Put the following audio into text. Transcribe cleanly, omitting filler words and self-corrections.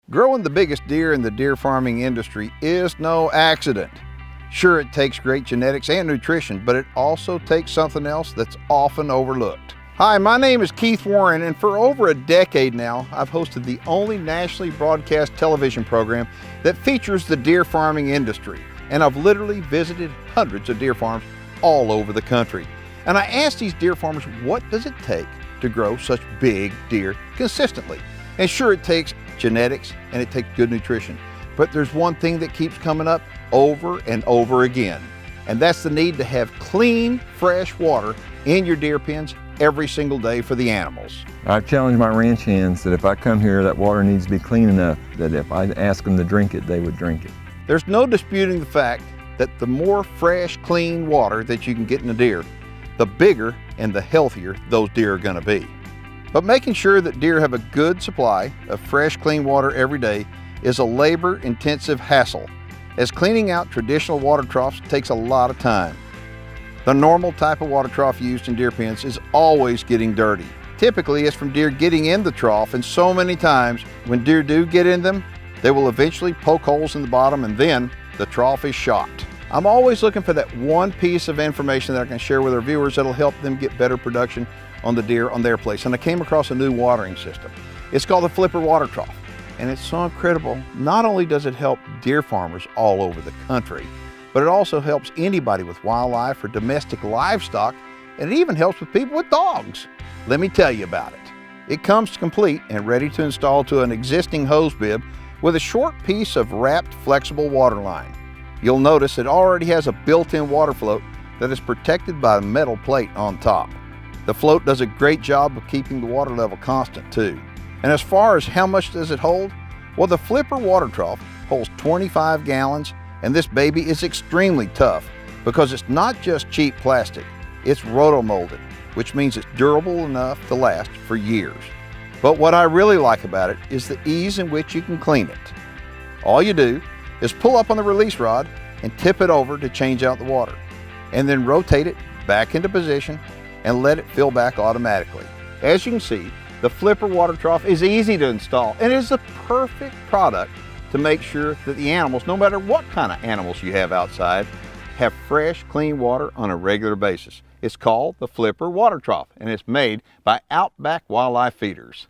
Growing the biggest deer in the deer farming industry is no accident. Sure, it takes great genetics and nutrition, but it also takes something else that's often overlooked. Hi, my name is Keith Warren, and for over a decade now, I've hosted the only nationally broadcast television program that features the deer farming industry. And I've literally visited hundreds of deer farms all over the country. And I asked these deer farmers, what does it take to grow such big deer consistently? And sure, it takes genetics and it takes good nutrition. But there's one thing that keeps coming up over and over again, and that's the need to have clean, fresh water in your deer pens every single day for the animals. I've challenged my ranch hands that if I come here, that water needs to be clean enough that if I ask them to drink it, they would drink it. There's no disputing the fact that the more fresh, clean water that you can get in a deer, the bigger and the healthier those deer are going to be. But making sure that deer have a good supply of fresh, clean water every day is a labor-intensive hassle, as cleaning out traditional water troughs takes a lot of time. The normal type of water trough used in deer pens is always getting dirty. Typically, it's from deer getting in the trough, and so many times when deer do get in them, they will eventually poke holes in the bottom and then the trough is shot. I'm always looking for that one piece of information that I can share with our viewers that'll help them get better production on the deer on their place. And I came across a new watering system. It's called the Flipper Water Trough. And it's so incredible. Not only does it help deer farmers all over the country, but it also helps anybody with wildlife or domestic livestock, and it even helps with people with dogs. Let me tell you about it. It comes complete and ready to install to an existing hose bib with a short piece of wrapped flexible water line. You'll notice it already has a built-in water float that is protected by a metal plate on top. The float does a great job of keeping the water level constant too. And as far as how much does it hold? Well, the Flipper Water Trough holds 25 gallons, and this baby is extremely tough because it's not just cheap plastic, it's roto-molded, which means it's durable enough to last for years. But what I really like about it is the ease in which you can clean it. All you do is pull up on the release rod and tip it over to change out the water, and then rotate it back into position and let it fill back automatically. As you can see, the Flipper Water Trough is easy to install and is the perfect product to make sure that the animals, no matter what kind of animals you have outside, have fresh, clean water on a regular basis. It's called the Flipper Water Trough, and it's made by Outback Wildlife Feeders.